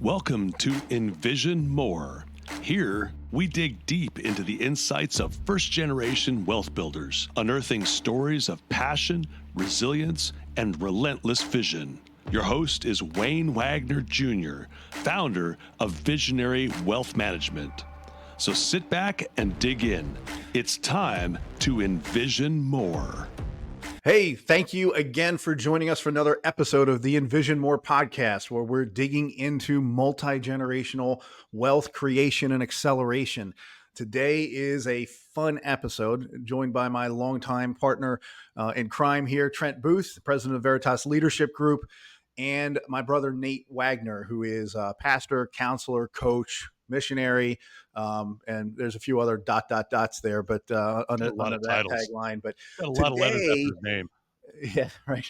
Welcome to Envision More. Here, we dig deep into the insights of first-generation wealth builders, unearthing stories of passion, resilience, and relentless vision. Your host is Wayne Wagner Jr., founder of Visionary Wealth Management. So sit back and dig in. It's time to envision more. Hey, thank you again for joining us for another episode of the Envision More podcast, where we're digging into multi-generational wealth creation and acceleration. Today is a fun episode, joined by my longtime partner in crime here, Trent Booth, president of Veritas Leadership Group, and my brother, Nate Wagner, who is a pastor, counselor, coach, missionary, and there's a few other dots there, but under that tagline. But got a lot of letters after his name. Yeah, right.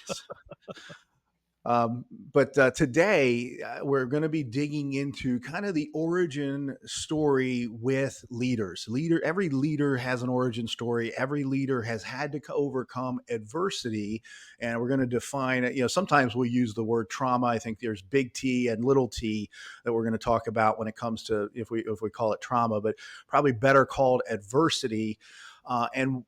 But today we're going to be digging into kind of the origin story with leaders. Every leader has an origin story. Every leader has had to overcome adversity, and we're going to define it. You know, sometimes we use the word trauma. I think there's big T and little t that we're going to talk about when it comes to if we call it trauma, but probably better called adversity, and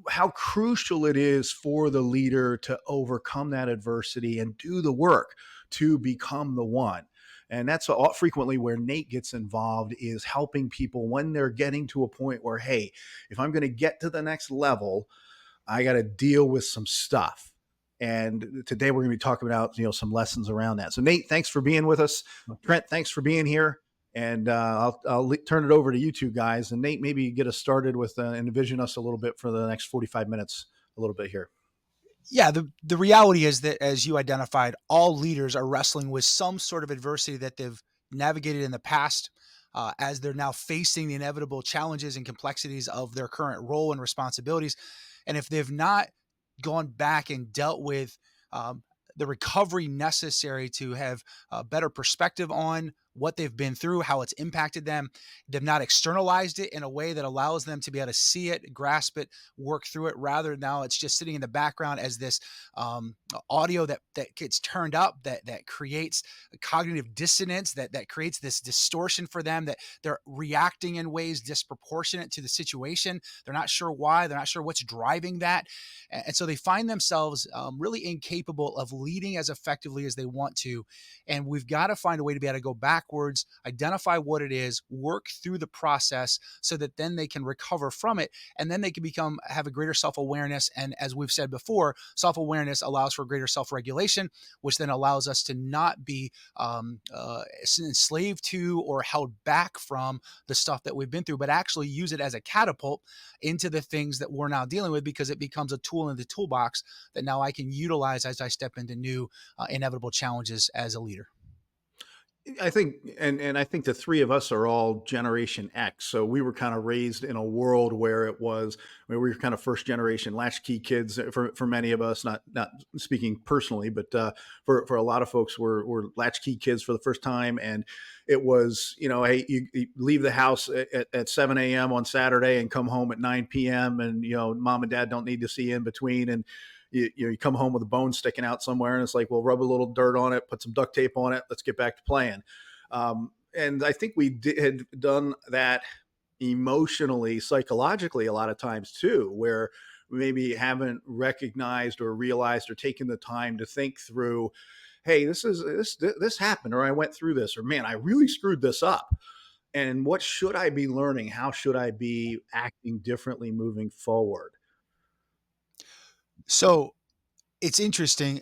how crucial it is for the leader to overcome that adversity and do the work to become the one. And that's frequently where Nate gets involved, is helping people when they're getting to a point where, hey, if I'm going to get to the next level, I got to deal with some stuff. And today we're going to be talking about, some lessons around that. So Nate, thanks for being with us. Trent, thanks for being here. And I'll turn it over to you two guys. And Nate, maybe get us started with envision us a little bit for the next 45 minutes, a little bit here. Yeah, the reality is that, as you identified, all leaders are wrestling with some sort of adversity that they've navigated in the past, as they're now facing the inevitable challenges and complexities of their current role and responsibilities. And if they've not gone back and dealt with the recovery necessary to have a better perspective on what they've been through, how it's impacted them, they've not externalized it in a way that allows them to be able to see it, grasp it, work through it. Rather, now it's just sitting in the background as this audio that gets turned up, that creates a cognitive dissonance, that creates this distortion for them, that they're reacting in ways disproportionate to the situation. They're not sure why, they're not sure what's driving that. And so they find themselves really incapable of leading as effectively as they want to. And we've got to find a way to be able to go backwards, identify what it is, work through the process so that then they can recover from it. And then they can have a greater self-awareness. And as we've said before, self-awareness allows for greater self-regulation, which then allows us to not be enslaved to or held back from the stuff that we've been through, but actually use it as a catapult into the things that we're now dealing with, because it becomes a tool in the toolbox that now I can utilize as I step into new inevitable challenges as a leader. I think, and I think the three of us are all Generation X. So we were kind of raised in a world where we were kind of first generation latchkey kids for many of us, not speaking personally, but for a lot of folks were latchkey kids for the first time. And it was, hey, you leave the house at 7 a.m. on Saturday and come home at 9 p.m. And, mom and dad don't need to see you in between. And you come home with a bone sticking out somewhere, and it's like, well, rub a little dirt on it, put some duct tape on it, let's get back to playing. And I think we had done that emotionally, psychologically, a lot of times too, where we maybe haven't recognized or realized or taken the time to think through, hey, this happened, or I went through this, or man, I really screwed this up. And what should I be learning? How should I be acting differently moving forward? So it's interesting.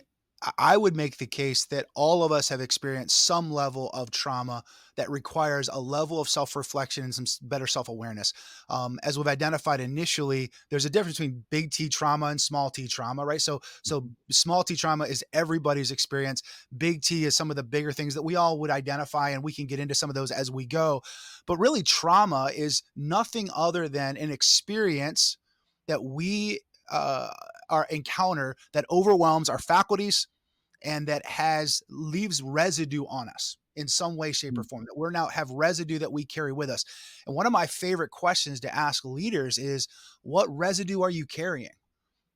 I would make the case that all of us have experienced some level of trauma that requires a level of self-reflection and some better self-awareness. As we've identified initially, there's a difference between big T trauma and small T trauma, right? So small T trauma is everybody's experience. Big T is some of the bigger things that we all would identify, and we can get into some of those as we go. But really, trauma is nothing other than an experience that we our encounter that overwhelms our faculties and that leaves residue on us in some way, shape, or form, that we're now have residue that we carry with us. And one of my favorite questions to ask leaders is, what residue are you carrying?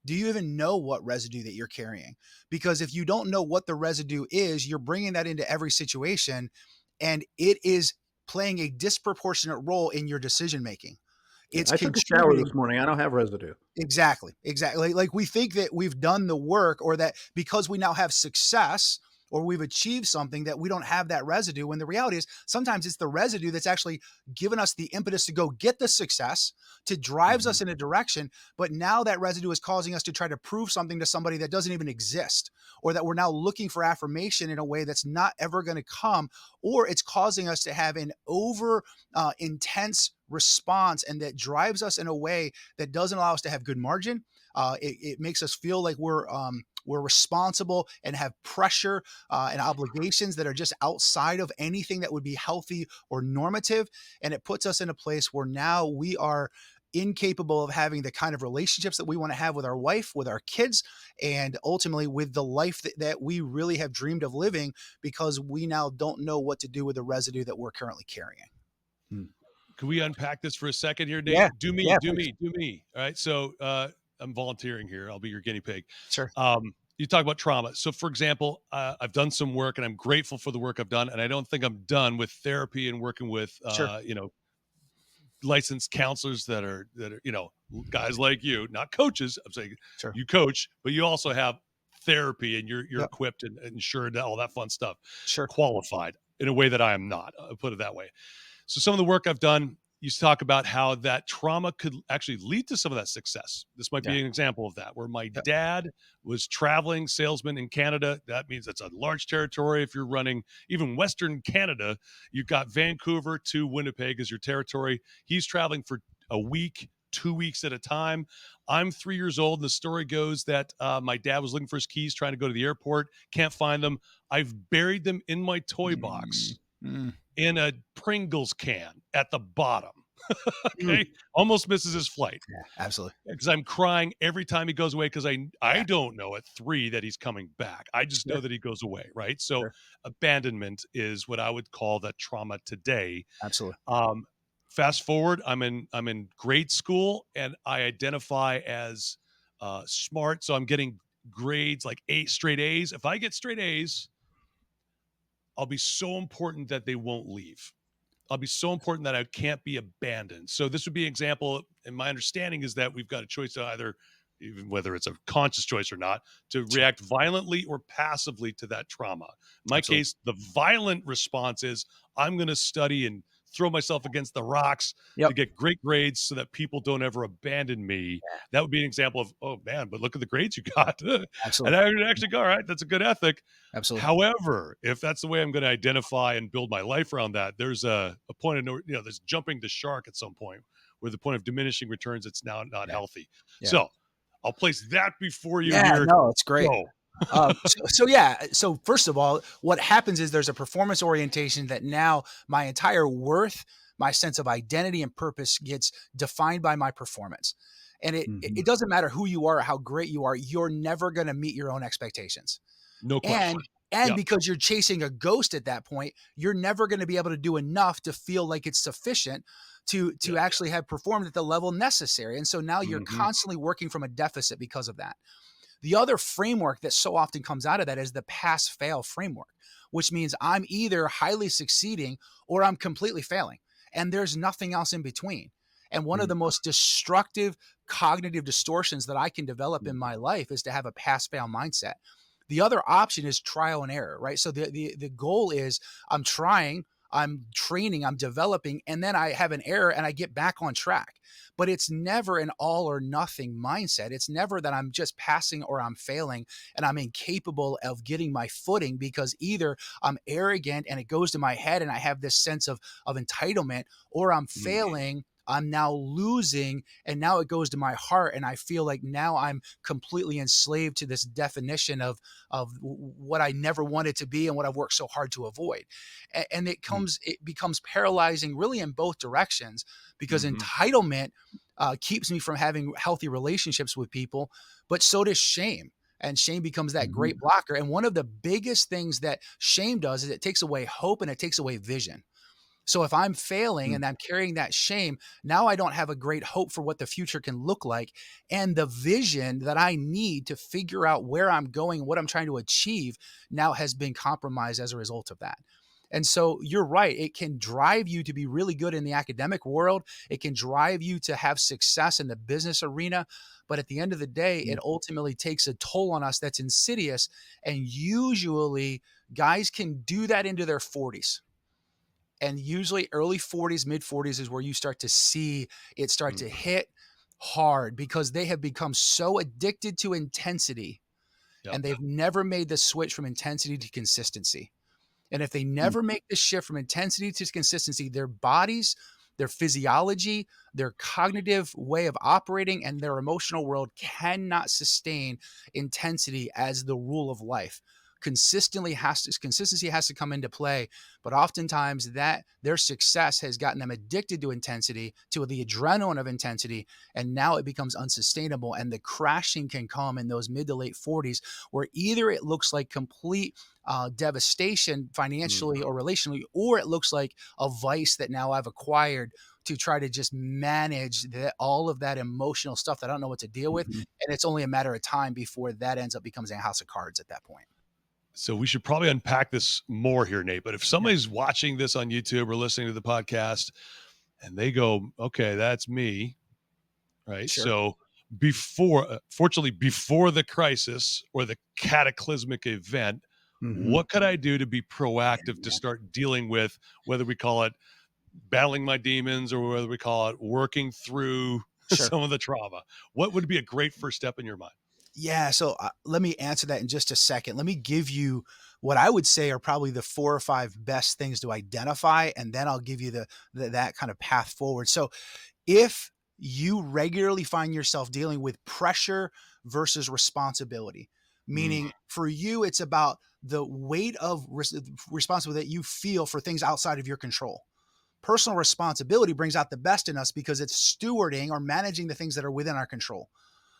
Do you even know what residue that you're carrying? Because if you don't know what the residue is, you're bringing that into every situation. and it is playing a disproportionate role in your decision making. Yeah, It's I took a shower contributing. this morning. I don't have residue. Exactly. Exactly. Like we think that we've done the work, or that because we now have success or we've achieved something, that we don't have that residue. When the reality is sometimes it's the residue that's actually given us the impetus to go get the success, to drives Mhm. us in a direction. But now that residue is causing us to try to prove something to somebody that doesn't even exist, or that we're now looking for affirmation in a way that's not ever going to come, or it's causing us to have an over intense response, and that drives us in a way that doesn't allow us to have good margin. It makes us feel like we're responsible and have pressure and obligations that are just outside of anything that would be healthy or normative. And it puts us in a place where now we are incapable of having the kind of relationships that we want to have with our wife, with our kids, and ultimately with the life that we really have dreamed of living, because we now don't know what to do with the residue that we're currently carrying. Hmm. Can we unpack this for a second here, Nate? Yeah. Do me, Yeah, do please. me, do me. All right. So I'm volunteering here. I'll be your guinea pig. Sure. You talk about trauma. So, for example, I've done some work, and I'm grateful for the work I've done. And I don't think I'm done with therapy and working with, Sure. licensed counselors that are, guys like you, not coaches. I'm saying Sure. you coach, but you also have therapy, and you're Yep. equipped and insured, all that fun stuff, Sure. qualified in a way that I am not. I'll put it that way. So some of the work I've done, you talk about how that trauma could actually lead to some of that success. This might Yeah. be an example of that, where my Yep. dad was traveling salesman in Canada. That means it's a large territory. If you're running even Western Canada, you've got Vancouver to Winnipeg as your territory. He's traveling for a week, 2 weeks at a time. I'm 3 years old, and the story goes that my dad was looking for his keys, trying to go to the airport, can't find them. I've buried them in my toy box Mm. in a Pringles can at the bottom. Mm. Okay. Almost misses his flight Yeah, absolutely. because I'm crying every time he goes away, because I Yeah. don't know at 3 that he's coming back. I just know Sure. that he goes away. Right. So Sure. abandonment is what I would call the trauma today. Absolutely. Um, Fast forward, I'm in grade school, and I identify as smart. So I'm getting grades like straight A's. If I get straight A's, I'll be so important that they won't leave. I'll be so important that I can't be abandoned. So this would be an example. And my understanding is that we've got a choice to either, even whether it's a conscious choice or not, to Sure. react violently or passively to that trauma. In my Absolutely. case, the violent response is I'm going to study and throw myself against the rocks to Yep. get great grades so that people don't ever abandon me. That would be an example of, oh man, but look at the grades you got. And Absolutely. I would actually go, all right, that's a good ethic. Absolutely. However, if that's the way I'm going to identify and build my life around that, there's a point of there's jumping the shark at some point, where the point of diminishing returns, it's now not Yeah. healthy. Yeah. So I'll place that before you Yeah. here. No, it's great. Go. So yeah. So first of all, what happens is there's a performance orientation that now my entire worth, my sense of identity and purpose gets defined by my performance. And it Mhm. doesn't matter who you are or how great you are, you're never going to meet your own expectations. No question. And Yep. because you're chasing a ghost at that point, you're never going to be able to do enough to feel like it's sufficient to Yep. actually have performed at the level necessary. And so now you're Mhm. constantly working from a deficit because of that. The other framework that so often comes out of that is the pass fail framework, which means I'm either highly succeeding or I'm completely failing. And there's nothing else in between. And one of the most destructive cognitive distortions that I can develop in my life is to have a pass fail mindset. The other option is trial and error, right? So the goal is I'm trying, I'm training, I'm developing, and then I have an error and I get back on track. But it's never an all or nothing mindset. It's never that I'm just passing or I'm failing and I'm incapable of getting my footing, because either I'm arrogant and it goes to my head and I have this sense of entitlement, or I'm failing, I'm now losing, and now it goes to my heart and I feel like now I'm completely enslaved to this definition of what I never wanted to be and what I've worked so hard to avoid. And it becomes paralyzing really in both directions, because entitlement keeps me from having healthy relationships with people, but so does shame. And shame becomes that great blocker. And one of the biggest things that shame does is it takes away hope and it takes away vision. So if I'm failing and I'm carrying that shame, now I don't have a great hope for what the future can look like. And the vision that I need to figure out where I'm going, what I'm trying to achieve, now has been compromised as a result of that. And so you're right. It can drive you to be really good in the academic world. It can drive you to have success in the business arena. But at the end of the day, it ultimately takes a toll on us that's insidious. And usually guys can do that into their 40s. And usually early 40s, mid 40s is where you start to see it start to hit hard because they have become so addicted to intensity Yep. and they've never made the switch from intensity to consistency. And if they never make the shift from intensity to consistency, their bodies, their physiology, their cognitive way of operating, and their emotional world cannot sustain intensity as the rule of life. Consistency has to come into play, but oftentimes that their success has gotten them addicted to intensity, to the adrenaline of intensity, and now it becomes unsustainable. And the crashing can come in those mid to late 40s, where either it looks like complete devastation financially or relationally, or it looks like a vice that now I've acquired to try to just manage all of that emotional stuff that I don't know what to deal with. And it's only a matter of time before that ends up becoming a house of cards at that point. So we should probably unpack this more here, Nate. But if somebody's watching this on YouTube or listening to the podcast and they go, okay, that's me, right? Sure. So fortunately, before the crisis or the cataclysmic event, what could I do to be proactive to start dealing with, whether we call it battling my demons or whether we call it working through some of the trauma? What would be a great first step in your mind? Yeah. So let me answer that in just a second. Let me give you what I would say are probably the 4 or 5 best things to identify, and then I'll give you that kind of path forward. So if you regularly find yourself dealing with pressure versus responsibility, meaning for you, it's about the weight of responsibility that you feel for things outside of your control. Personal responsibility brings out the best in us because it's stewarding or managing the things that are within our control.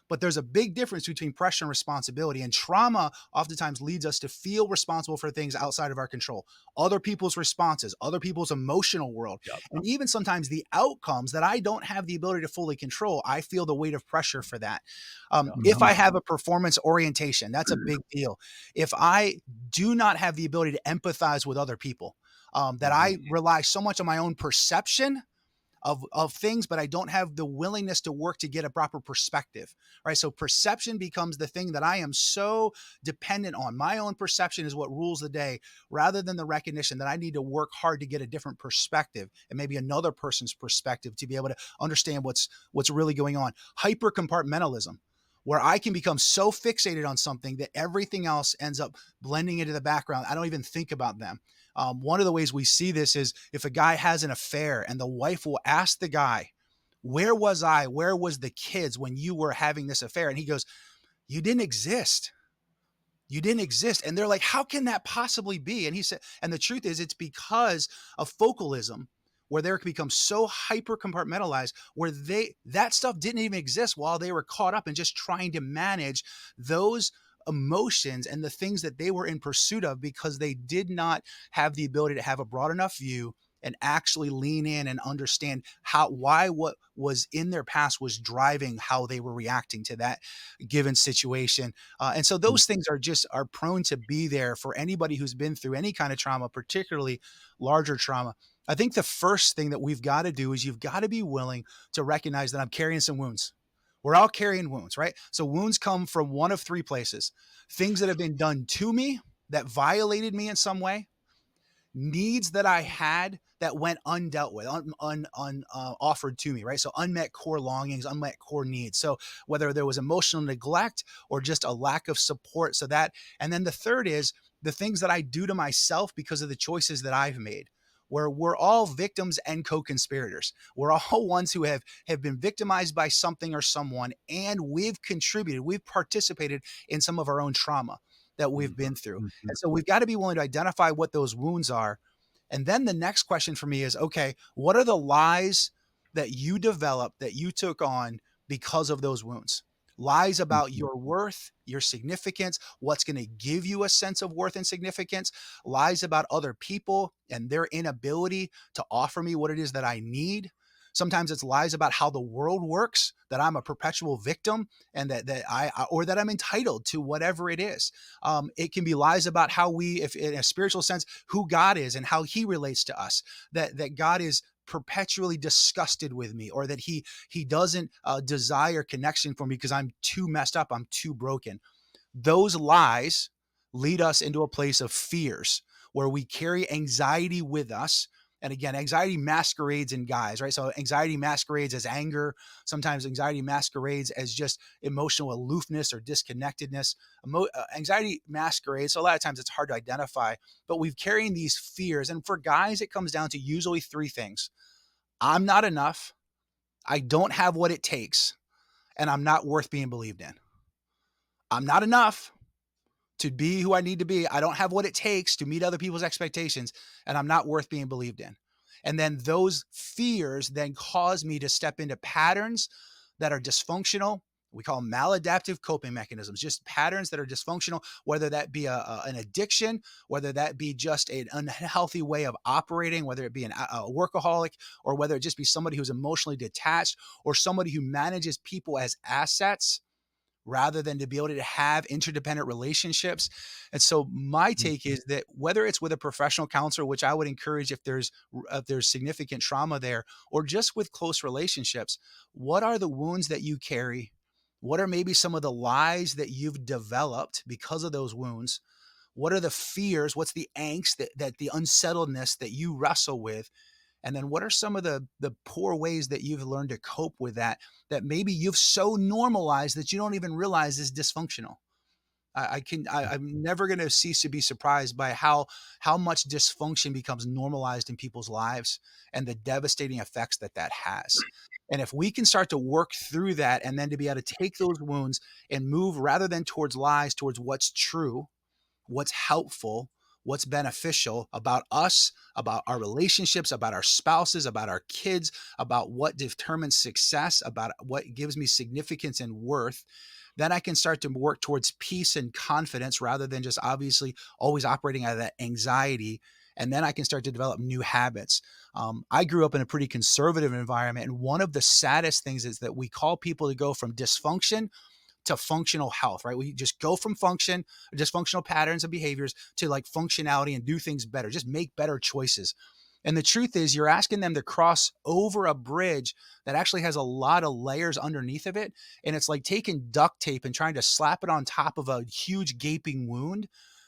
But there's a big difference between pressure and responsibility. And trauma oftentimes leads us to feel responsible for things outside of our control, other people's responses, other people's emotional world, and even sometimes the outcomes that I don't have the ability to fully control. I feel the weight of pressure for that. If I have a performance orientation, that's a big deal. If I do not have the ability to empathize with other people, that I rely so much on my own perception of things, but I don't have the willingness to work to get a proper perspective, right? So perception becomes the thing that I am so dependent on. My own perception is what rules the day, rather than the recognition that I need to work hard to get a different perspective and maybe another person's perspective to be able to understand what's really going on. Hyper compartmentalism, where I can become so fixated on something that everything else ends up blending into the background. I don't even think about them. One of the ways we see this is if a guy has an affair and the wife will ask the guy, where was I? Where was the kids when you were having this affair? And he goes, you didn't exist. You didn't exist. And they're like, how can that possibly be? And he said, and the truth is it's because of focalism, where they become so hyper compartmentalized where that stuff didn't even exist while they were caught up in just trying to manage those emotions and the things that they were in pursuit of, because they did not have the ability to have a broad enough view and actually lean in and understand why what was in their past was driving how they were reacting to that given situation. And so those things are prone to be there for anybody who's been through any kind of trauma, particularly larger trauma. I think the first thing that we've got to do is you've got to be willing to recognize that I'm carrying some wounds. We're all carrying wounds, right? So wounds come from one of 3 places: things that have been done to me that violated me in some way, needs that I had that went undealt with, offered to me, right? So unmet core longings, unmet core needs. So whether there was emotional neglect or just a lack of support. So that, and then the third is the things that I do to myself because of the choices that I've made, where we're all victims and co-conspirators. We're all ones who have been victimized by something or someone, and we've participated in some of our own trauma that we've been through. And so we've got to be willing to identify what those wounds are. And then the next question for me is, okay, what are the lies that you developed, that you took on because of those wounds? Lies about your worth, your significance, what's going to give you a sense of worth and significance, lies about other people and their inability to offer me what it is that I need. Sometimes it's lies about how the world works, that I'm a perpetual victim, and or that I'm entitled to whatever it is. It can be lies about how if in a spiritual sense, who God is and how he relates to us, that God is perpetually disgusted with me, or that he doesn't desire connection for me because I'm too messed up, I'm too broken. Those lies lead us into a place of fears where we carry anxiety with us. And again, anxiety masquerades in guys, right? So anxiety masquerades as anger. Sometimes anxiety masquerades as just emotional aloofness or disconnectedness. Anxiety masquerades. So a lot of times it's hard to identify, but we've carrying these fears. And for guys, it comes down to usually three things: I'm not enough, I don't have what it takes, and I'm not worth being believed in. I'm not enough to be who I need to be. I don't have what it takes to meet other people's expectations, and I'm not worth being believed in. And then those fears then cause me to step into patterns that are dysfunctional. We call them maladaptive coping mechanisms, just patterns that are dysfunctional, whether that be an addiction, whether that be just an unhealthy way of operating, whether it be a workaholic, or whether it just be somebody who's emotionally detached, or somebody who manages people as assets rather than to be able to have interdependent relationships. And so my take is that whether it's with a professional counselor, which I would encourage if there's significant trauma there, or just with close relationships, what are the wounds that you carry? What are maybe some of the lies that you've developed because of those wounds? What are the fears? What's the angst, that the unsettledness that you wrestle with? And then what are some of the poor ways that you've learned to cope with that maybe you've so normalized that you don't even realize is dysfunctional? I'm never going to cease to be surprised by how much dysfunction becomes normalized in people's lives and the devastating effects that has. And if we can start to work through that, and then to be able to take those wounds and move rather than towards lies, towards what's true, what's helpful, what's beneficial about us, about our relationships, about our spouses, about our kids, about what determines success, about what gives me significance and worth, then I can start to work towards peace and confidence rather than just obviously always operating out of that anxiety. And then I can start to develop new habits. I grew up in a pretty conservative environment. And one of the saddest things is that we call people to go from dysfunction to functional health, right? We just go from dysfunctional patterns and behaviors to like functionality and do things better, just make better choices. And the truth is, you're asking them to cross over a bridge that actually has a lot of layers underneath of it. And it's like taking duct tape and trying to slap it on top of a huge gaping wound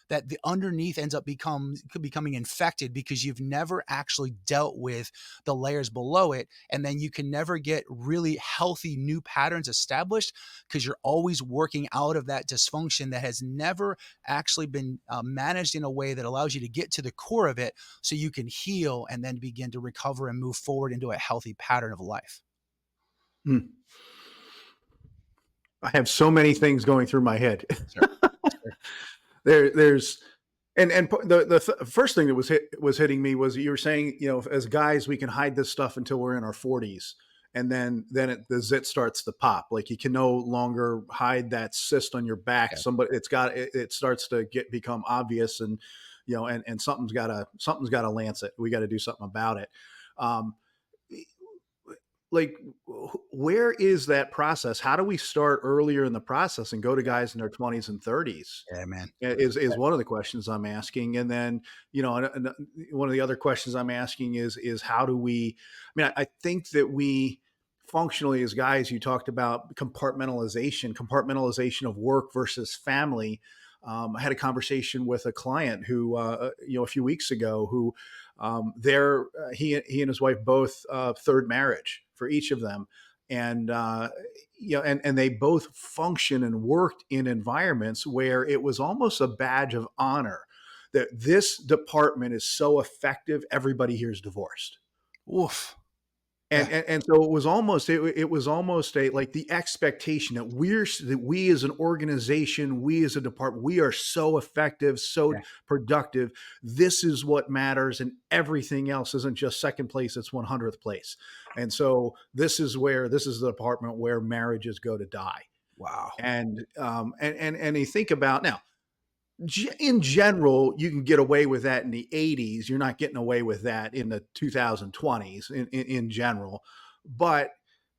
that the underneath ends up becoming infected because you've never actually dealt with the layers below it. And then you can never get really healthy new patterns established because you're always working out of that dysfunction that has never actually been managed in a way that allows you to get to the core of it so you can heal and then begin to recover and move forward into a healthy pattern of life. Hmm. I have so many things going through my head. Sure. Sure. There's and the first thing that was hitting me was you were saying, as guys we can hide this stuff until we're in our 40s, and then the zit starts to pop. Like you can no longer hide that cyst on your back. Yeah. It starts to become obvious, and and something's gotta lance it. We got to do something about it. Um, like where is that process? How do we start earlier in the process and go to guys in their 20s and 30s? Yeah, man. Is one of the questions I'm asking. And then, one of the other questions I'm asking is how do we, I think that we functionally as guys, you talked about compartmentalization of work versus family. I had a conversation with a client who, a few weeks ago, who he and his wife both third marriage for each of them, and and they both function and worked in environments where it was almost a badge of honor that this department is so effective. Everybody here is divorced. Oof. And, Yeah. and so it was almost a like the expectation that we as an organization, we as a department, we are so effective, so Yeah. productive. This is what matters, and everything else isn't just second place; it's 100th place. And so this is the department where marriages go to die. Wow. And you think about now, in general, you can get away with that in the 80s. You're not getting away with that in the 2020s in general. But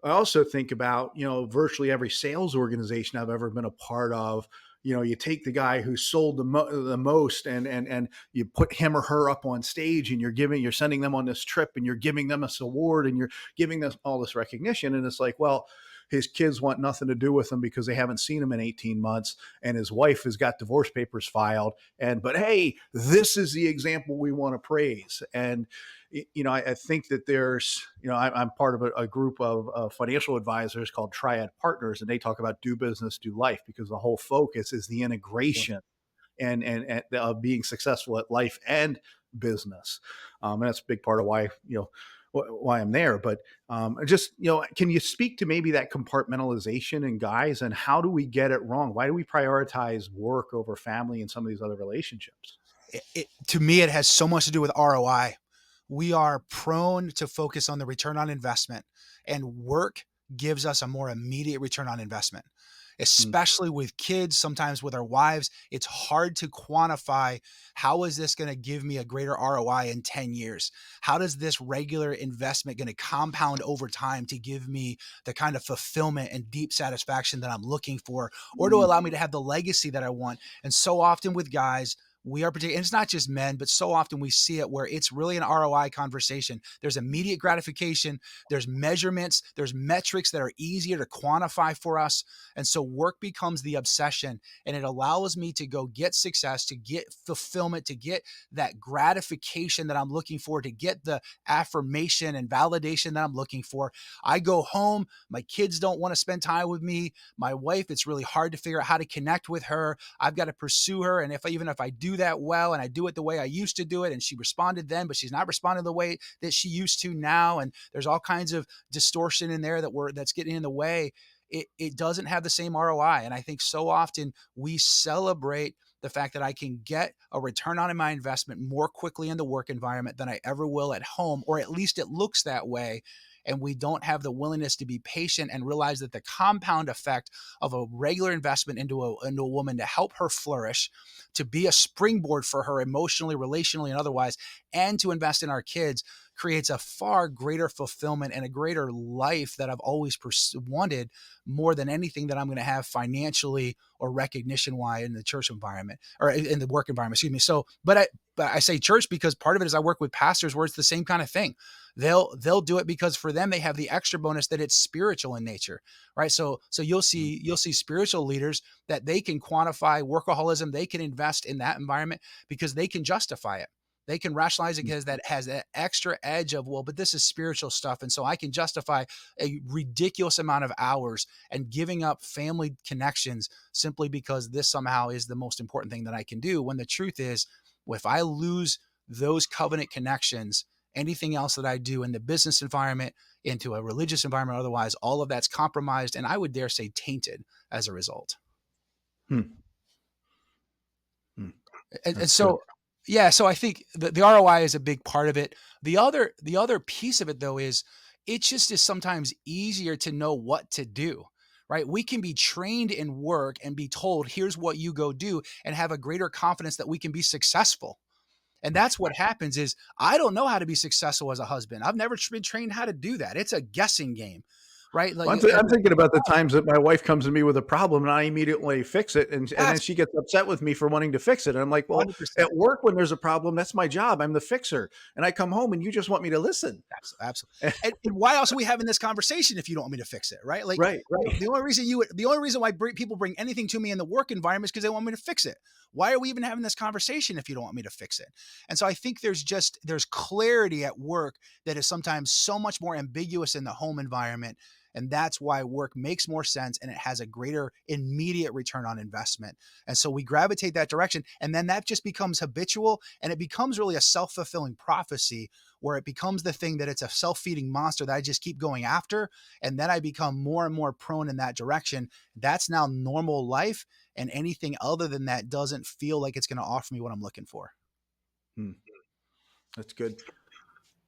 I also think about, virtually every sales organization I've ever been a part of. You take the guy who sold the most, and you put him or her up on stage, and you're sending them on this trip, and you're giving them this award, and you're giving them all this recognition. And it's like, well, his kids want nothing to do with him because they haven't seen him in 18 months, and his wife has got divorce papers filed. But hey, this is the example we want to praise. And I think that there's, I'm part of a group of financial advisors called Triad Partners, and they talk about do business, do life, because the whole focus is the integration and of being successful at life and business. And that's a big part of why I'm there. But just, can you speak to maybe that compartmentalization in guys, and how do we get it wrong? Why do we prioritize work over family and some of these other relationships? To me, it has so much to do with ROI. We are prone to focus on the return on investment, and work gives us a more immediate return on investment, especially with kids, sometimes with our wives. It's hard to quantify, how is this going to give me a greater ROI in 10 years? How does this regular investment going to compound over time to give me the kind of fulfillment and deep satisfaction that I'm looking for, or to allow me to have the legacy that I want? And so often with guys, we are particular, and it's not just men, but so often we see it where it's really an ROI conversation. There's immediate gratification, there's measurements, there's metrics that are easier to quantify for us. And so work becomes the obsession, and it allows me to go get success, to get fulfillment, to get that gratification that I'm looking for, to get the affirmation and validation that I'm looking for. I go home, my kids don't want to spend time with me. My wife, it's really hard to figure out how to connect with her. I've got to pursue her. And even if I do that well, and I do it the way I used to do it, and she responded then, but she's not responding the way that she used to now, and there's all kinds of distortion in there that's getting in the way, it doesn't have the same ROI. And I think so often we celebrate the fact that I can get a return on my investment more quickly in the work environment than I ever will at home, or at least it looks that way. And we don't have the willingness to be patient and realize that the compound effect of a regular investment into a woman to help her flourish, to be a springboard for her emotionally, relationally, and otherwise, and to invest in our kids, creates a far greater fulfillment and a greater life that I've always wanted, more than anything that I'm going to have financially or recognition wise in the church environment, or in the work environment, excuse me. So, but I say church because part of it is I work with pastors where it's the same kind of thing. They'll do it because for them, they have the extra bonus that it's spiritual in nature, right? So you'll see spiritual leaders that they can quantify workaholism. They can invest in that environment because they can justify it. They can rationalize it because that has that extra edge of, well, but this is spiritual stuff. And so I can justify a ridiculous amount of hours and giving up family connections simply because this somehow is the most important thing that I can do. When the truth is, if I lose those covenant connections, anything else that I do in the business environment, into a religious environment, otherwise, all of that's compromised, and I would dare say tainted as a result. Hmm. And so, yeah, so I think the ROI is a big part of it. The other piece of it, though, is it just is sometimes easier to know what to do, right? We can be trained in work and be told, here's what you go do, and have a greater confidence that we can be successful. And that's what happens is, I don't know how to be successful as a husband. I've never been trained how to do that. It's a guessing game, right? Like, Well, I'm thinking about the times that my wife comes to me with a problem and I immediately fix it. And then she gets upset with me for wanting to fix it. And I'm like, well, 100%. at work, when there's a problem, that's my job. I'm the fixer. And I come home and you just want me to listen. Absolutely. And why else are we having this conversation if you don't want me to fix it, right? Like, Right. the only reason why people bring anything to me in the work environment is because they want me to fix it. Why are we even having this conversation if you don't want me to fix it? And so I think there's clarity at work that is sometimes so much more ambiguous in the home environment. And that's why work makes more sense, and it has a greater immediate return on investment. And so we gravitate that direction, and then that just becomes habitual, and it becomes really a self-fulfilling prophecy, where it becomes the thing that it's a self-feeding monster that I just keep going after. And then I become more and more prone in that direction. That's now normal life. And anything other than that doesn't feel like it's going to offer me what I'm looking for. That's good.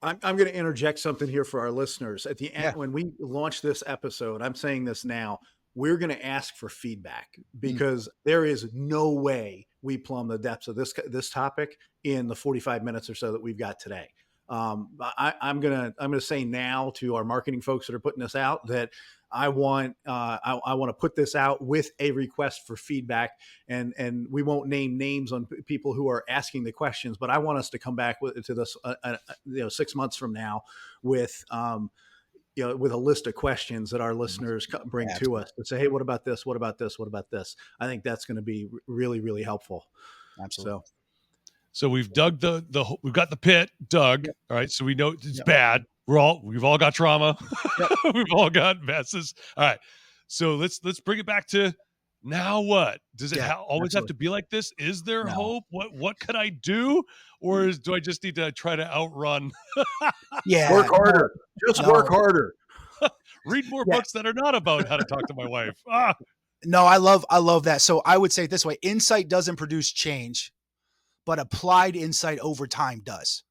I'm going to interject something here for our listeners. At the end, Yeah. when we launch this episode, I'm saying this now, we're going to ask for feedback, because there is no way we plumb the depths of this topic in the 45 minutes or so that we've got today. I'm gonna say now to our marketing folks that are putting this out that I want to put this out with a request for feedback, and we won't name names on people who are asking the questions, but I want us to come back to this 6 months from now with with a list of questions that our listeners bring to us and say, hey, what about this? What about this? What about this? I think that's going to be really, really helpful. Absolutely. So we've dug we've got the pit dug. Yep. All right. So we know it's bad. We've all got trauma. Yep. We've all got messes. All right. So let's bring it back to now. What does it always have to be like this? Is there hope? What could I do? Or do I just need to try to outrun? Work harder. Just work harder. Read more books that are not about how to talk to my wife. No, I love that. So I would say it this way: insight doesn't produce change, but applied insight over time does.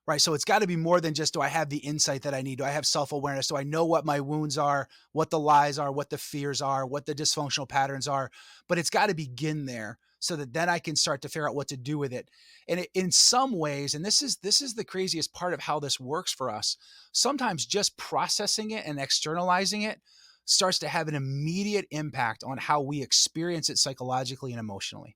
Right. So it's got to be more than just, do I have the insight that I need? Do I have self-awareness? Do I know what my wounds are, what the lies are, what the fears are, what the dysfunctional patterns are? But it's got to begin there so that then I can start to figure out what to do with it. And in some ways, and this is the craziest part of how this works for us, sometimes just processing it and externalizing it starts to have an immediate impact on how we experience it psychologically and emotionally.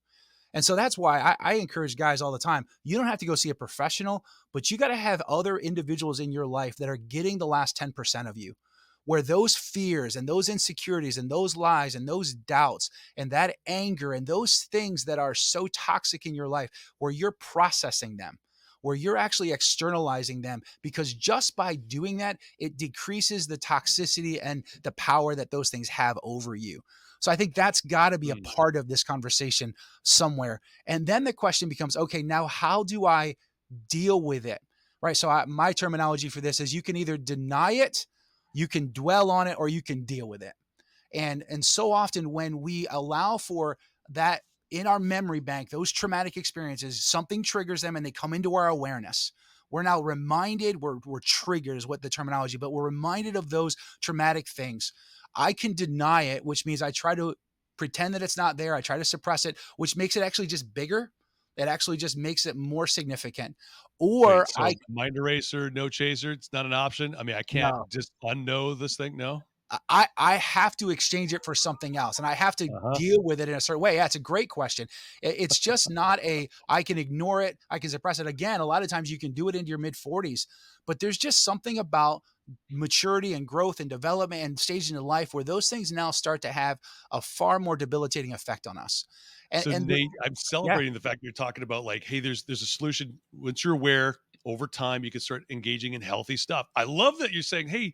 And so that's why I encourage guys all the time. You don't have to go see a professional, but you got to have other individuals in your life that are getting the last 10% of you, where those fears and those insecurities and those lies and those doubts and that anger and those things that are so toxic in your life, where you're processing them, where you're actually externalizing them, because just by doing that, it decreases the toxicity and the power that those things have over you. So I think that's got to be a part of this conversation somewhere. And then the question becomes, okay, now how do I deal with it? Right. So my terminology for this is, you can either deny it, you can dwell on it, or you can deal with it. And so often when we allow for that in our memory bank, those traumatic experiences, something triggers them and they come into our awareness. We're now reminded, we're triggered is what the terminology, but we're reminded of those traumatic things. I can deny it, which means I try to pretend that it's not there. I try to suppress it, which makes it actually just bigger. It actually just makes it more significant. Or mind eraser, no chaser, it's not an option. I mean, I can't just unknow this thing. No. I have to exchange it for something else, and I have to deal with it in a certain way. Yeah, it's a great question. It's just not I can ignore it, I can suppress it. Again, a lot of times you can do it into your mid-40s, but there's just something about maturity and growth and development and stage in life where those things now start to have a far more debilitating effect on us. And Nate, I'm celebrating the fact you're talking about, like, hey, there's a solution. Once you're aware, over time, you can start engaging in healthy stuff. I love that you're saying, hey,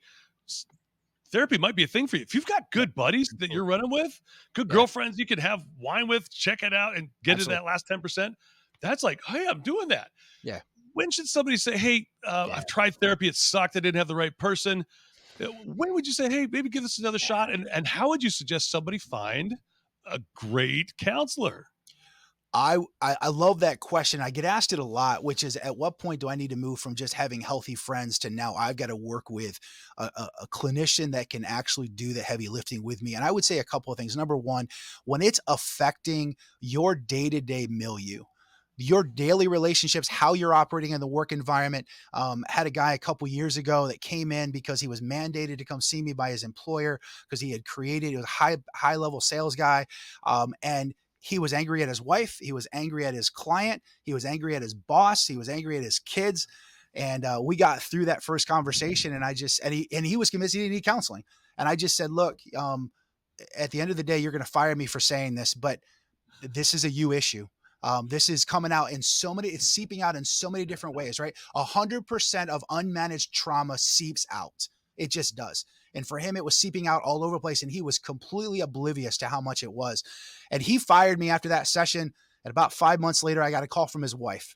therapy might be a thing for you. If you've got good buddies that you're running with, good girlfriends you can have wine with, check it out and get to that last 10%. That's like, hey, I'm doing that. Yeah. When should somebody say, hey, I've tried therapy, it sucked, I didn't have the right person? When would you say, hey, maybe give this another shot? And how would you suggest somebody find a great counselor? I love that question. I get asked it a lot, which is, at what point do I need to move from just having healthy friends to now I've got to work with a clinician that can actually do the heavy lifting with me? And I would say a couple of things. Number one, when it's affecting your day-to-day milieu, your daily relationships, how you're operating in the work environment. Had a guy a couple years ago that came in because he was mandated to come see me by his employer because he had created, he was a high level sales guy. And he was angry at his wife. He was angry at his client. He was angry at his boss. He was angry at his kids. And we got through that first conversation, and he was convinced he didn't need counseling. And I just said, look, at the end of the day, you're going to fire me for saying this, but this is a you issue. This is coming out in it's seeping out in so many different ways, right? 100% of unmanaged trauma seeps out. It just does. And for him, it was seeping out all over the place, and he was completely oblivious to how much it was. And he fired me after that session. And about 5 months later, I got a call from his wife.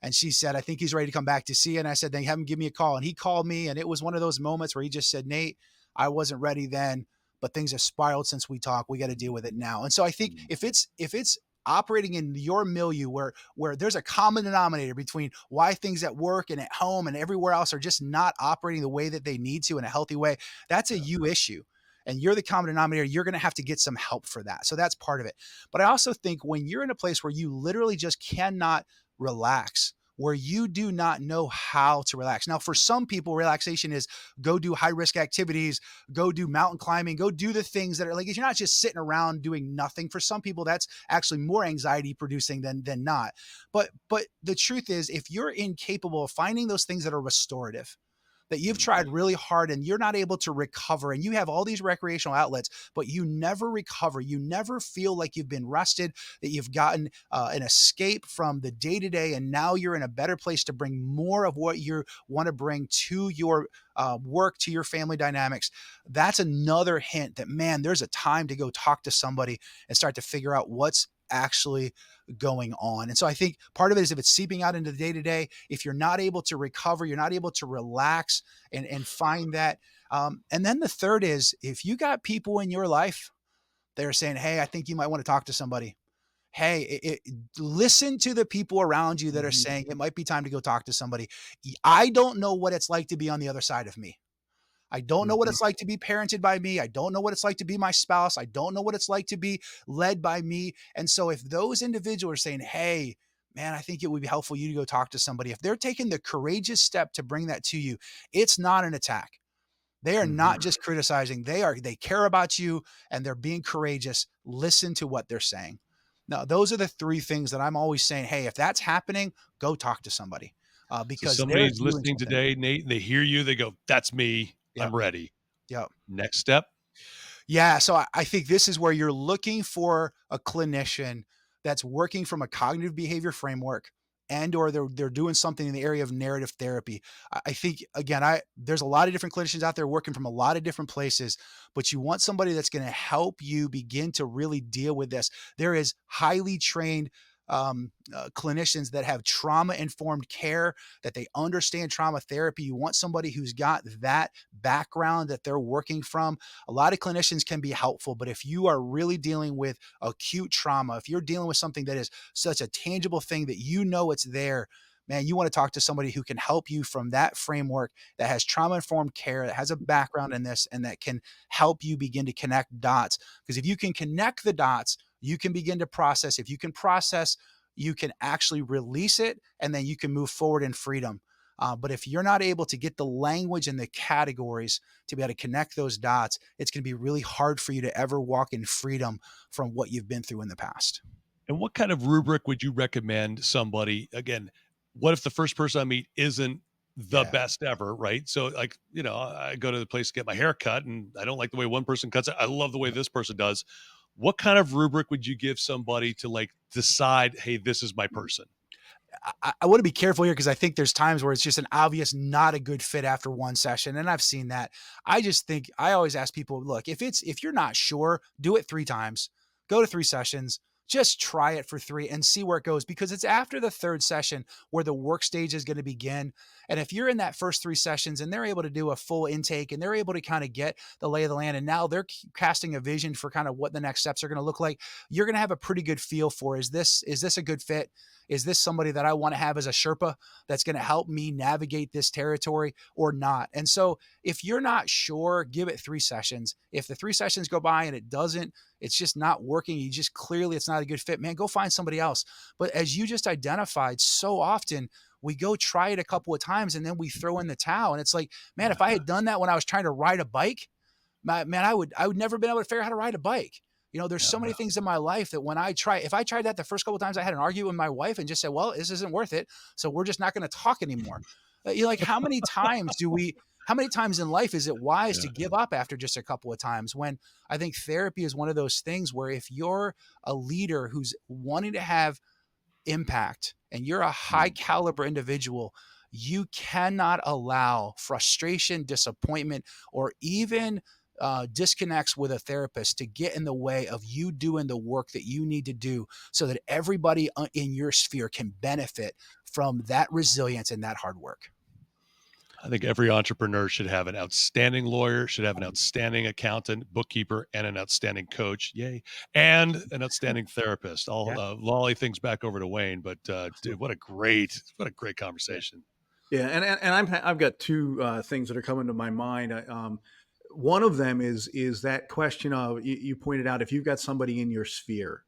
And she said, I think he's ready to come back to see you. And I said, then have him give me a call. And he called me, and it was one of those moments where he just said, Nate, I wasn't ready then, but things have spiraled since we talked. We got to deal with it now. And so I think if it's operating in your milieu where there's a common denominator between why things at work and at home and everywhere else are just not operating the way that they need to in a healthy way, that's a you issue. And you're the common denominator. You're going to have to get some help for that. So that's part of it. But I also think when you're in a place where you literally just cannot relax, where you do not know how to relax. Now, for some people, relaxation is go do high risk activities, go do mountain climbing, go do the things that are like, you're not just sitting around doing nothing. For some people, that's actually more anxiety producing than not. But the truth is, if you're incapable of finding those things that are restorative, that you've tried really hard and you're not able to recover, and you have all these recreational outlets, but you never recover, you never feel like you've been rested, that you've gotten an escape from the day to day, and now you're in a better place to bring more of what you want to bring to your work, to your family dynamics. That's another hint that, man, there's a time to go talk to somebody and start to figure out what's actually going on. And so I think part of it is, if it's seeping out into the day to day, if you're not able to recover, you're not able to relax and find that. And then the third is, if you got people in your life that are saying, hey, I think you might want to talk to somebody. Hey, listen to the people around you that are saying it might be time to go talk to somebody. I don't know what it's like to be on the other side of me. I don't know what Mhm. it's like to be parented by me. I don't know what it's like to be my spouse. I don't know what it's like to be led by me. And so if those individuals are saying, hey, man, I think it would be helpful you to go talk to somebody, if they're taking the courageous step to bring that to you, it's not an attack. They are not Mhm. just criticizing. They care about you, and they're being courageous. Listen to what they're saying. Now, those are the three things that I'm always saying. Hey, if that's happening, go talk to somebody, So because they're somebody's doing listening something. today, Nate, and they hear you, they go, "That's me. Yep. I'm ready." Yep. Next step? Yeah, so I think this is where you're looking for a clinician that's working from a cognitive behavior framework, and or they're doing something in the area of narrative therapy. I think, again, I there's a lot of different clinicians out there working from a lot of different places, but you want somebody that's going to help you begin to really deal with this. There is highly trained clinicians that have trauma informed care, that they understand trauma therapy. You want somebody who's got that background that they're working from. A lot of clinicians can be helpful, but if you are really dealing with acute trauma, if you're dealing with something that is such a tangible thing that you know it's there, man, you want to talk to somebody who can help you from that framework, that has trauma informed care, that has a background in this, and that can help you begin to connect dots. Because if you can connect the dots, you can begin to process. If you can process, you can actually release it, and then you can move forward in freedom. But if you're not able to get the language and the categories to be able to connect those dots, it's going to be really hard for you to ever walk in freedom from what you've been through in the past. And what kind of rubric would you recommend somebody? Again, what if the first person I meet isn't the Yeah. best ever, right? So, like, I go to the place to get my hair cut, and I don't like the way one person cuts it. I love the way this person does. What kind of rubric would you give somebody to like decide, hey, this is my person? I want to be careful here, because I think there's times where it's just an obvious not a good fit after one session, and I've seen that. I just think I always ask people, look, if you're not sure, do it 3 times, go to 3 sessions, just try it for 3 and see where it goes, because it's after the third session where the work stage is going to begin. And if you're in that first 3 sessions and they're able to do a full intake and they're able to kind of get the lay of the land, and now they're casting a vision for kind of what the next steps are going to look like, you're going to have a pretty good feel for, is this a good fit? Is this somebody that I want to have as a Sherpa that's going to help me navigate this territory or not? And so if you're not sure, give it 3 sessions. If the 3 sessions go by and it's just not working, clearly it's not a good fit, man, go find somebody else. But as you just identified, so often we go try it a couple of times and then we throw in the towel. And it's like, man, if I had done that when I was trying to ride a bike, man, I would never been able to figure out how to ride a bike. There's Yeah. so many things in my life that if I tried that the first couple of times, I had an argument with my wife and just said, well, this isn't worth it, so we're just not going to talk anymore. Like, how many times in life is it wise Yeah. to give up after just a couple of times? When I think therapy is one of those things where if you're a leader who's wanting to have impact and you're a high caliber individual, you cannot allow frustration, disappointment, or even disconnects with a therapist to get in the way of you doing the work that you need to do, so that everybody in your sphere can benefit from that resilience and that hard work. I think every entrepreneur should have an outstanding lawyer, should have an outstanding accountant, bookkeeper, and an outstanding coach. Yay. And an outstanding therapist. I'll Yeah. volley things back over to Wayne, but dude, what a great conversation. Yeah, and I've got two things that are coming to my mind. One of them is that question of, you pointed out, if you've got somebody in your sphere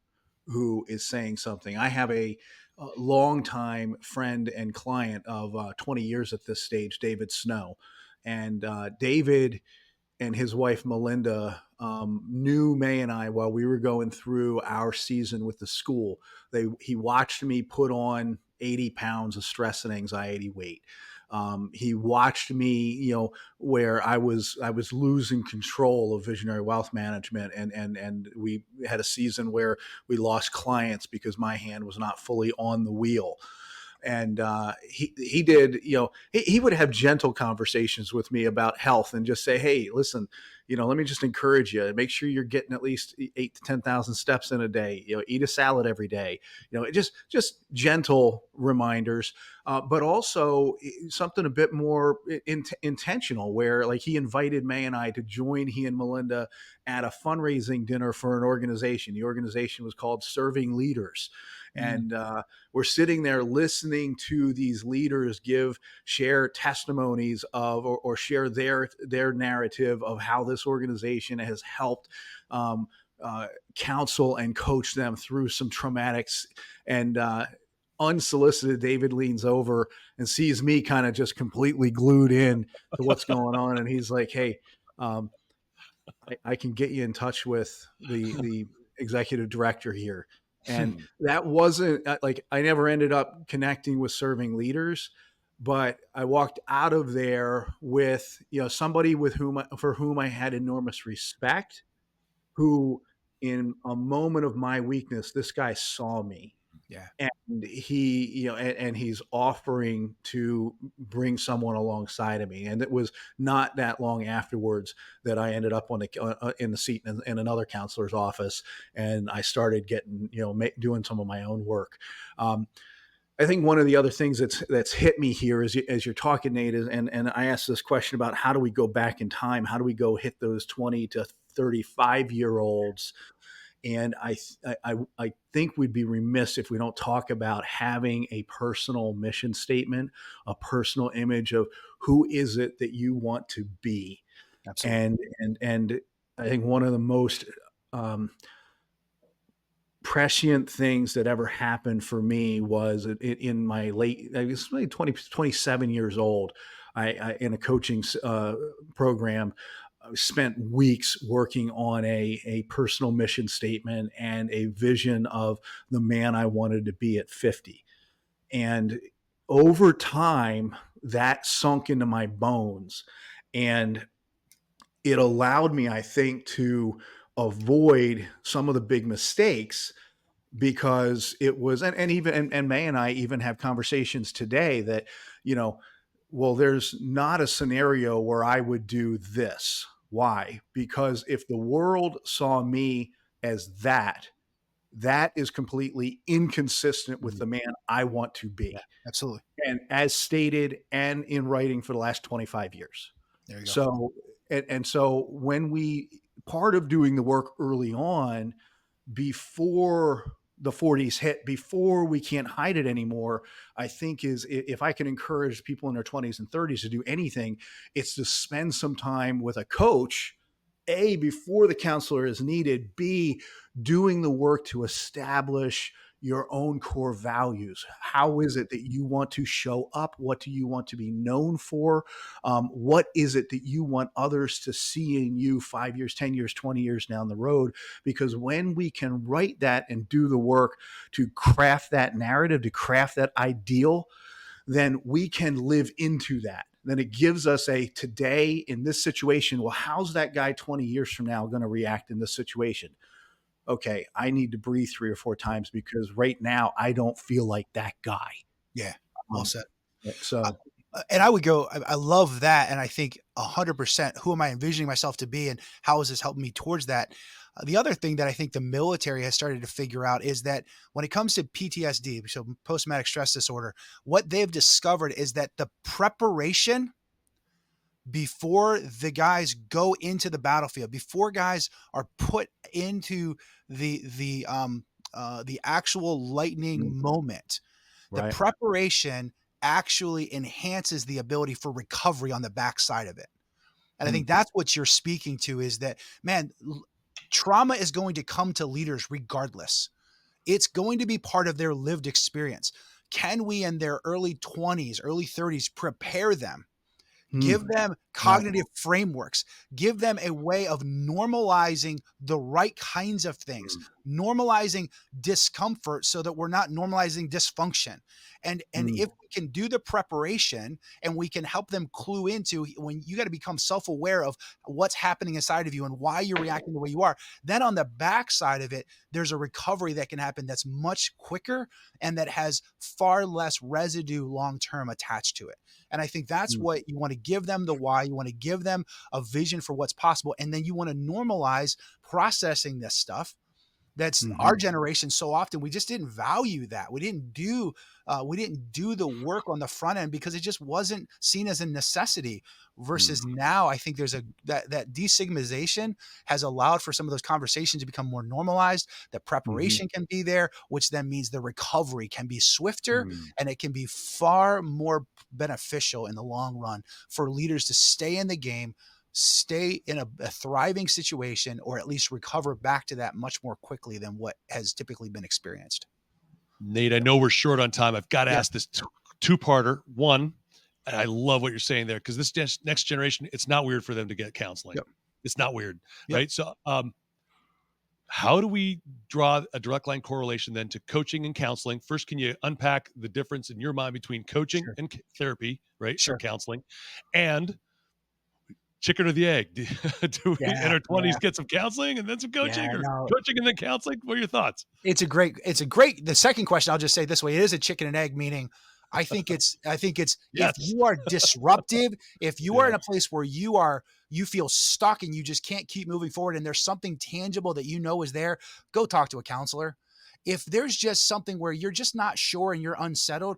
who is saying something. I have longtime friend and client of 20 years at this stage, David Snow. And David and his wife Melinda knew May and I while we were going through our season with the school. He watched me put on 80 pounds of stress and anxiety weight. He watched me, where I was losing control of visionary wealth management, and we had a season where we lost clients because my hand was not fully on the wheel. And he did, he would have gentle conversations with me about health and just say, hey, listen, let me just encourage you, make sure you're getting at least 8 to 10,000 steps in a day, eat a salad every day, just gentle reminders, but also something a bit more intentional, where like he invited May and I to join he and Melinda at a fundraising dinner for an organization. The organization was called Serving Leaders. And we're sitting there listening to these leaders share testimonies of, or share their narrative of how this organization has helped counsel and coach them through some traumatics. And unsolicited, David leans over and sees me kind of just completely glued in to what's going on. And he's like, hey, I can get you in touch with the executive director here. And that wasn't like, I never ended up connecting with Serving Leaders, but I walked out of there with, somebody for whom I had enormous respect, who in a moment of my weakness, this guy saw me. Yeah. And he, and he's offering to bring someone alongside of me. And it was not that long afterwards that I ended up in the seat in another counselor's office, and I started getting, doing some of my own work. I think one of the other things that's hit me here as you're talking, Nate, and I asked this question about how do we go back in time? How do we go hit those 20 to 35-year-olds? And I think we'd be remiss if we don't talk about having a personal mission statement, a personal image of who is it that you want to be. Absolutely. And I think one of the most prescient things that ever happened for me was in my late, I was 27 years old. I in a coaching program, spent weeks working on a personal mission statement and a vision of the man I wanted to be at 50. And over time, that sunk into my bones. And it allowed me, I think, to avoid some of the big mistakes, because it was, and even, and May and I even have conversations today that, well, there's not a scenario where I would do this. Why? Because if the world saw me as that is completely inconsistent with the man I want to be. Yeah, absolutely. And as stated and in writing for the last 25 years. There you go. So, and so part of doing the work early on, before the 40s hit, before we can't hide it anymore, I think is, if I can encourage people in their 20s and 30s to do anything, it's to spend some time with a coach, A, before the counselor is needed, B, doing the work to establish your own core values. How is it that you want to show up? What do you want to be known for? What is it that you want others to see in you 5 years, 10 years, 20 years down the road? Because when we can write that and do the work to craft that narrative, to craft that ideal, then we can live into that. Then it gives us a today in this situation. Well, how's that guy 20 years from now going to react in this situation? Okay, I need to breathe 3 or 4 times because right now I don't feel like that guy. Yeah. Well said. So, and I would go, I love that. And I think 100%, who am I envisioning myself to be? And how has this helped me towards that? The other thing that I think the military has started to figure out is that when it comes to PTSD, so post-traumatic stress disorder, what they've discovered is that the preparation before the guys go into the battlefield, before guys are put into the actual lightning moment, the right. preparation actually enhances the ability for recovery on the backside of it. And I think that's what you're speaking to, is that, man, trauma is going to come to leaders regardless. it's going to be part of their lived experience. Can we, in their early 20s, early 30s, prepare them? Give them Yeah. cognitive frameworks. Give them a way of normalizing the right kinds of things, normalizing discomfort so that we're not normalizing dysfunction. And if we can do the preparation and we can help them clue into when you got to become self-aware of what's happening inside of you and why you're reacting the way you are, then on the backside of it, there's a recovery that can happen that's much quicker and that has far less residue long-term attached to it. And I think that's what you want to give them, the why. You want to give them a vision for what's possible. And then you want to normalize processing this stuff. That's our generation. So often we just didn't value that. We didn't do the work on the front end because it just wasn't seen as a necessity. Versus now, I think there's that destigmatization has allowed for some of those conversations to become more normalized. The preparation can be there, which then means the recovery can be swifter and it can be far more beneficial in the long run for leaders to stay in the game, stay in a thriving situation, or at least recover back to that much more quickly than what has typically been experienced. Nate, I know we're short on time. I've got to Yeah. ask this two-parter. One, and I love what you're saying there, because this next generation, it's not weird for them to get counseling. Yep. It's not weird, Yep. right? So how do we draw a direct line correlation then to coaching and counseling? First, can you unpack the difference in your mind between coaching and therapy, right? Sure. Or counseling? And chicken or the egg? Do we in our 20s get some counseling and then some coaching, or coaching and then counseling? What are your thoughts? It's a great, the second question, I'll just say this way. It is a chicken and egg, meaning I think it's yes. If you are disruptive, if you are in a place where you feel stuck and you just can't keep moving forward and there's something tangible that you know is there, go talk to a counselor. If there's just something where you're just not sure and you're unsettled,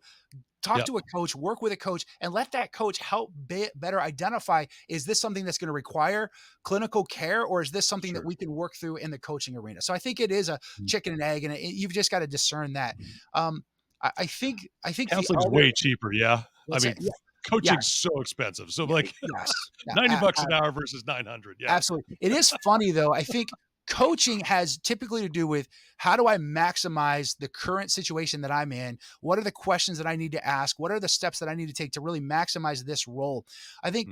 talk to a coach, work with a coach, and let that coach help better identify, is this something that's going to require clinical care, or is this something that we can work through in the coaching arena? So I think it is a chicken and egg, and you've just got to discern that. I think counseling's way cheaper. Yeah. I mean, coaching's so expensive. So like $90 an hour versus 900. Yeah, absolutely. It is funny though. I think coaching has typically to do with how do I maximize the current situation that I'm in? What are the questions that I need to ask? What are the steps that I need to take to really maximize this role? I think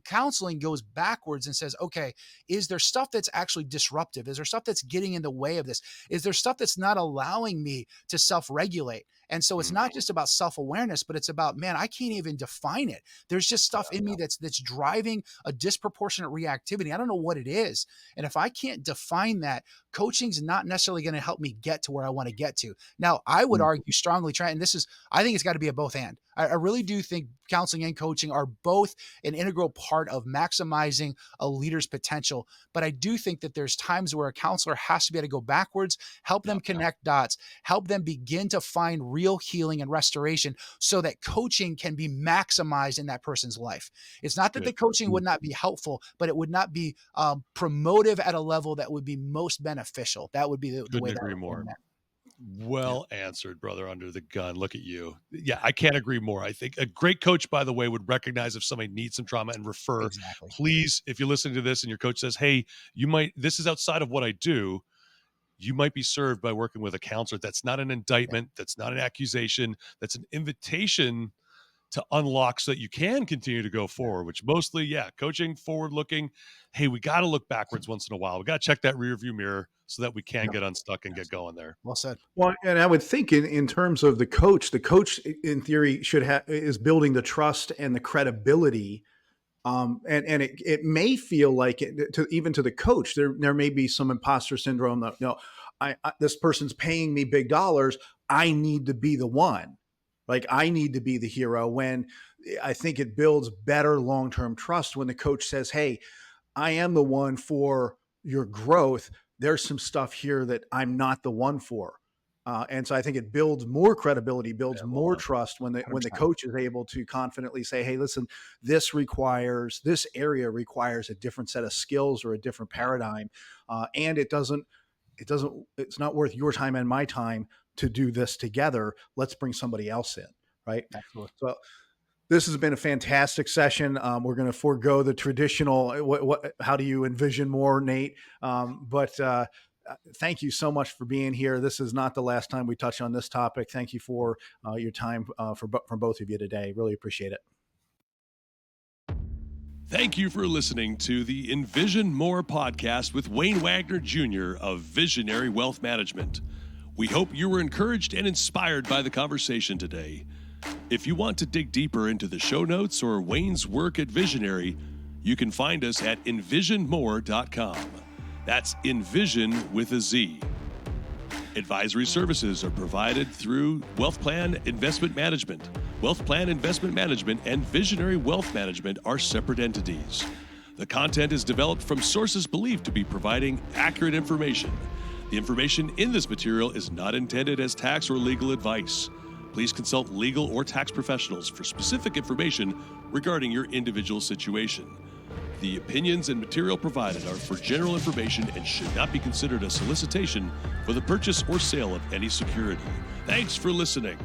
counseling goes backwards and says, okay, is there stuff that's actually disruptive? Is there stuff that's getting in the way of this? Is there stuff that's not allowing me to self-regulate? And so it's not just about self-awareness, but it's about, man, I can't even define it. There's just stuff in me that's driving a disproportionate reactivity. I don't know what it is. And if I can't define that, coaching's not necessarily going to help me get to where I want to get to. Now, I would argue strongly, Trent, and I think it's got to be a both and. I really do think counseling and coaching are both an integral part of maximizing a leader's potential. But I do think that there's times where a counselor has to be able to go backwards, help them connect dots, help them begin to find real healing and restoration so that coaching can be maximized in that person's life. It's not that the coaching would not be helpful, but it would not be promotive at a level that would be most beneficial. That would be the way that I would frame that. Well answered, brother under the gun. Look at you. Yeah, I can't agree more. I think a great coach, by the way, would recognize if somebody needs some trauma and refer. Please, if you're listening to this and your coach says, hey, this is outside of what I do, you might be served by working with a counselor. That's not an indictment. That's not an accusation. That's an invitation to unlock so that you can continue to go forward, which mostly, coaching, forward looking. Hey, we got to look backwards once in a while. We got to check that rear view mirror so that we can get unstuck and get going there. Well said. Well, and I would think in terms of the coach in theory is building the trust and the credibility. And it may feel like even to the coach, there may be some imposter syndrome that, this person's paying me big dollars. I need to be the one. Like I need to be the hero. When I think it builds better long-term trust when the coach says, hey, I am the one for your growth. There's some stuff here that I'm not the one for. And so I think it builds more credibility, builds more trust when the coach is able to confidently say, hey, listen, this area requires a different set of skills or a different paradigm. And it's not worth your time and my time to do this together. Let's bring somebody else in. Right. Absolutely. So this has been a fantastic session. We're going to forego the traditional, how do you envision more, Nate? But thank you so much for being here. This is not the last time we touch on this topic. Thank you for your time from both of you today. Really appreciate it. Thank you for listening to the Envizion More podcast with Wayne Wagner Jr. of Visionary Wealth Management. We hope you were encouraged and inspired by the conversation today. If you want to dig deeper into the show notes or Wayne's work at Visionary, you can find us at envisionmore.com. That's Envision with a Z. Advisory services are provided through Wealth Plan Investment Management. Wealth Plan Investment Management and Visionary Wealth Management are separate entities. The content is developed from sources believed to be providing accurate information. The information in this material is not intended as tax or legal advice. Please consult legal or tax professionals for specific information regarding your individual situation. The opinions and material provided are for general information and should not be considered a solicitation for the purchase or sale of any security. Thanks for listening.